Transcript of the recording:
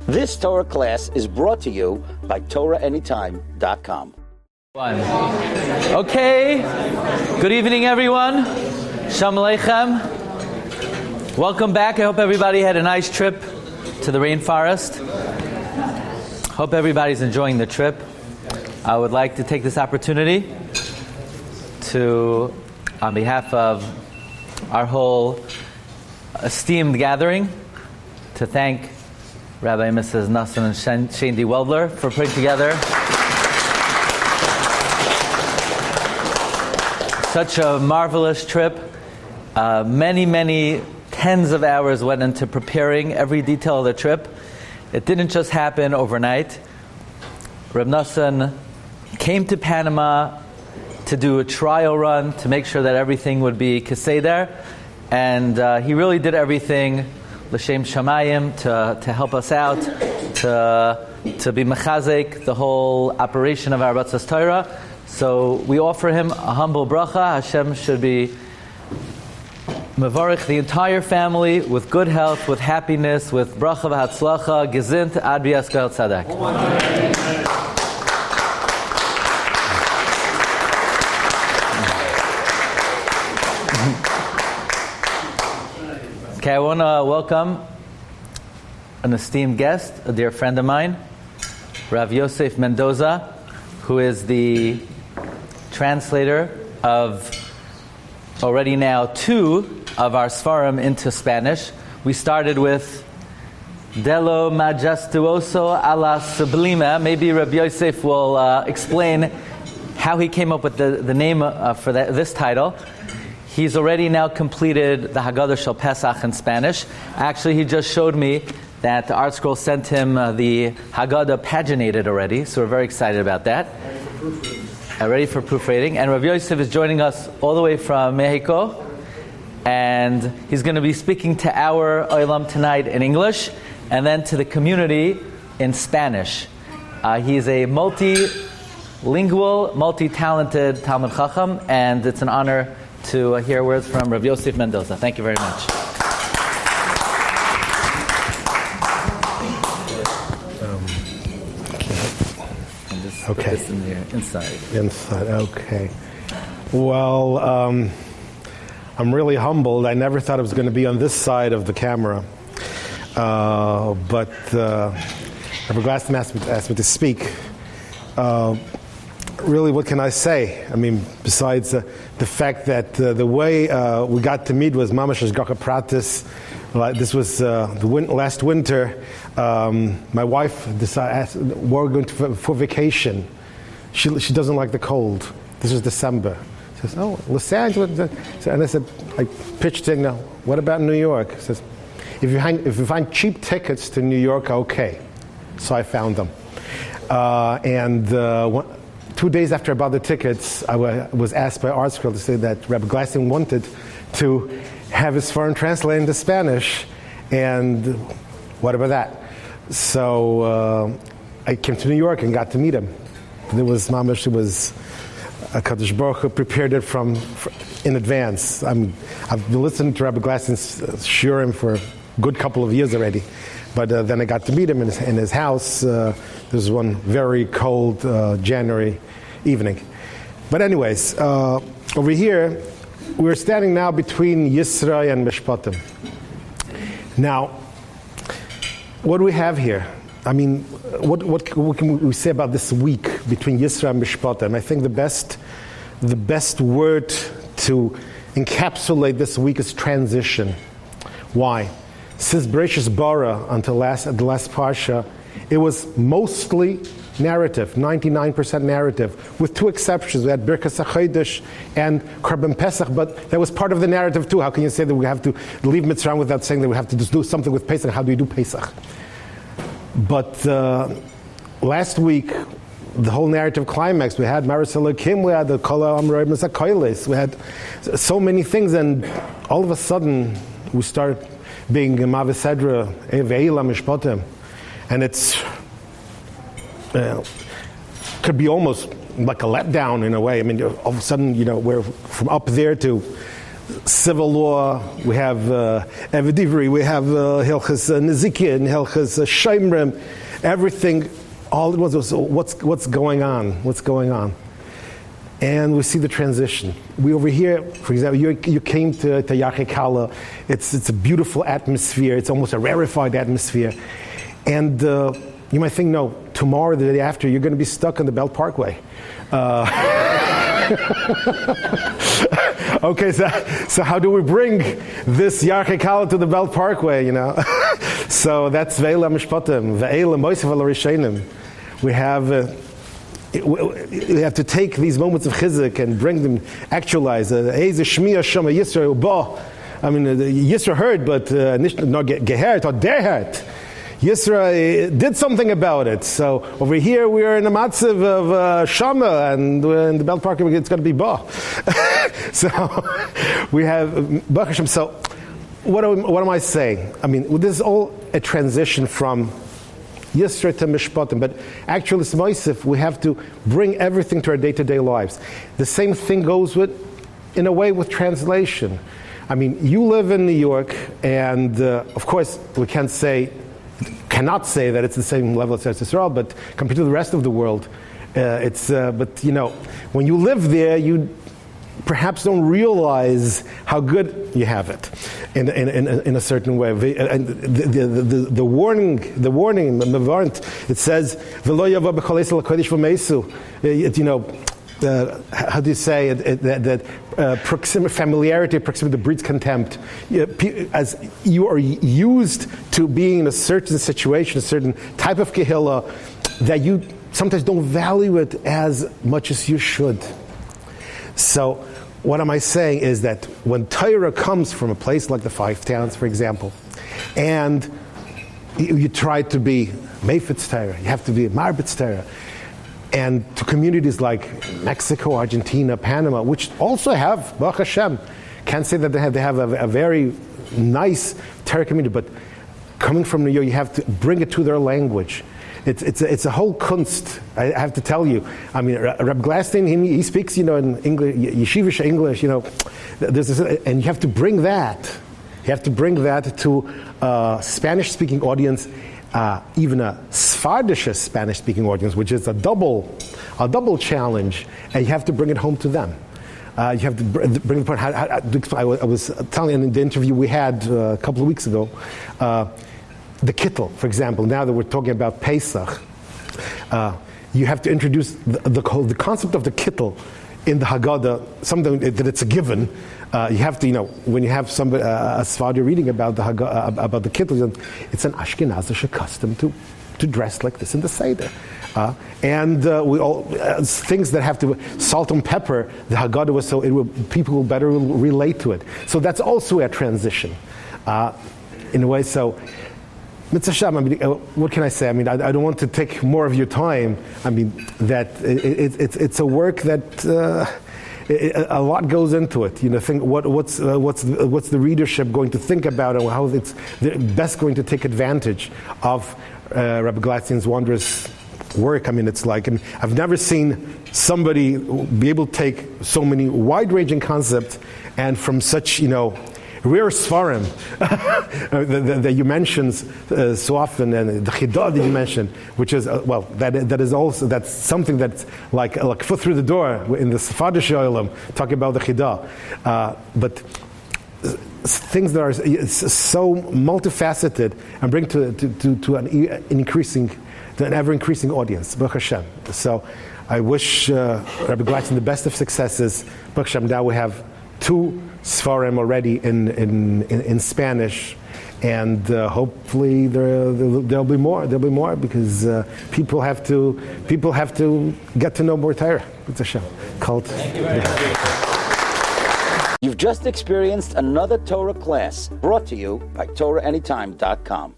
This Torah class is brought to you by TorahAnytime.com. Okay, good evening everyone. Shalom Aleichem. Welcome back. I hope everybody had a nice trip to the rainforest. Hope everybody's enjoying the trip. I would like to take this opportunity to, on behalf of our whole esteemed gathering, to thank Rabbi and Mrs. Nassim and Shane D. Weldler for putting together such a marvelous trip. Many tens of hours went into preparing every detail of the trip. It didn't just happen overnight. Reb Nassim came to Panama to do a trial run to make sure that everything would be keseder, and he really did everything l'shem shamayim to help us out, to be mechazek the whole operation of our Ratzas Torah. So we offer him a humble bracha. Hashem should be mevarich the entire family with good health, with happiness, with bracha v'hatzlacha, gezint ad bias gal tzadek. Okay, I want to welcome an esteemed guest, a dear friend of mine, Rav Yosef Mendoza, who is the translator of already now 2 of our Sfarim into Spanish. We started with De lo majestuoso a la sublime. Maybe Rabbi Yosef will explain how he came up with the name for this title. He's already now completed the Haggadah Shel Pesach in Spanish. Actually, he just showed me that the Art Scroll sent him the Haggadah paginated already, so we're very excited about that. Ready for proofreading. And Rabbi Yosef is joining us all the way from Mexico, and he's going to be speaking to our Olam tonight in English, and then to the community in Spanish. He's a multilingual, multi-talented Talmid Chacham, and it's an honor to hear words from Rabbi Yosef Mendoza. Thank you very much. Okay. Put this in here, inside. Inside, okay. Well, I'm really humbled. I never thought it was going to be on this side of the camera. But Rabbi Glatstein asked me to speak. Really, what can I say? I mean, besides the fact that the way we got to meet was Mamash Ashgacha Pratis. This was last winter. My wife decided we're going for vacation. She doesn't like the cold. This was December. She says, "Oh, Los Angeles." And I said, I pitched in. Now, what about New York? She says, if you find cheap tickets to New York, okay. So I found them. 2 days after I bought the tickets, I was asked by Art Scroll to say that Rabbi Glatstein wanted to have his foreign translated into Spanish, and what about that? So I came to New York and got to meet him. It was Mamash, it was Kadosh Baruch Hu prepared it in advance. I've been listening to Rabbi Glatstein's Shiurim for a good couple of years already. But then I got to meet him in his house. There was one very cold January evening. But anyways, over here, we're standing now between Yisra and Mishpatim. Now, what do we have here? I mean, what can we say about this week between Yisra and Mishpatim? I think the best word to encapsulate this week is transition. Why? Since Bereshis Bara until the last Parsha, it was mostly narrative, 99% narrative, with 2 exceptions. We had Birkas HaChodesh and Korban Pesach, but that was part of the narrative too. How can you say that we have to leave Mitzrayim without saying that we have to just do something with Pesach? How do we do Pesach? But last week, the whole narrative climax, we had Maris Elokim, we had the Kallah we had so many things, and all of a sudden, we start being Mavisedra, Ve'ila Mishpatim, and it's could be almost like a letdown in a way. I mean, all of a sudden, we're from up there to civil law, we have Evidivri, we have Hilchas Nezikin, Hilchas Shomrim, everything, all it was what's going on. And we see the transition. We over here, for example, you came to Yarchei Kallah. It's a beautiful atmosphere. It's almost a rarefied atmosphere. And you might think, no, tomorrow, the day after, you're going to be stuck on the Belt Parkway. Okay, so how do we bring this Yarchei Kallah to the Belt Parkway, So that's Ve'ela Mishpatim, Ve'ela Moisef al Rishonim. We have to take these moments of chizuk and bring them, actualize. I mean, Yisra heard, but not gehert or derhert. Yisra did something about it. So over here we are in a matzav of Shama, and in the Belt Park it's going to be Ba. So we have Baruch Hashem. So what am I saying? I mean, this is all a transition from Yisra to Mishpatim, but actually, Smoisif, we have to bring everything to our day-to-day lives. The same thing goes in a way, with translation. I mean, you live in New York, and of course, we cannot say that it's the same level as Eretz Yisrael, but compared to the rest of the world, but when you live there, you perhaps don't realize how good you have it in a certain way. And the warning, it says, how do you say it? That familiarity, proximity breeds contempt. As you are used to being in a certain situation, a certain type of kehillah, that you sometimes don't value it as much as you should. So, what am I saying is that when Torah comes from a place like the Five Towns, for example, and you try to be Meifetz Torah, you have to be Marbetz Torah, and to communities like Mexico, Argentina, Panama, which also have, Baruch Hashem, can't say that they have a very nice Torah community, but coming from New York, you have to bring it to their language. It's a whole kunst, I have to tell you. I mean, Rabbi Glatstein, he speaks, in English, yeshivish English, and you have to bring that. You have to bring that to a Spanish-speaking audience, even a Sephardic Spanish-speaking audience, which is a double challenge, and you have to bring it home to them. You have to bring the point. I was telling in the interview we had a couple of weeks ago. The kittel, for example, now that we're talking about Pesach, you have to introduce the concept of the kittel in the Haggadah, something that it's a given. You have to, when you have somebody, a Sephardi reading about the kittel, it's an Ashkenazish custom to dress like this in the Seder. And we all things that have to salt and pepper. The Haggadah was people will better relate to it. So that's also a transition, in a way. So. Mitzvah, what can I say? I mean, I don't want to take more of your time. I mean, that it's a work that a lot goes into it. Think what's the readership going to think about, and how it's best going to take advantage of Rabbi Glatstein's wondrous work. I mean, it's like I've never seen somebody be able to take so many wide-ranging concepts and from such rare svarim that you mentioned so often, and the chidah that you mentioned, which is that's something that's like foot through the door in the Sephardic olam, talking about the chidah, but things that are so multifaceted and bring to an ever increasing audience. Baruch Hashem. So I wish Rabbi Glatstein the best of successes. Baruch Hashem. Now we have 2 Sfarim already in Spanish, and hopefully there'll be more. There'll be more because people have to get to know more Torah. It's a Hashem. Cult. Thank you very much. You've just experienced another Torah class brought to you by TorahAnytime.com.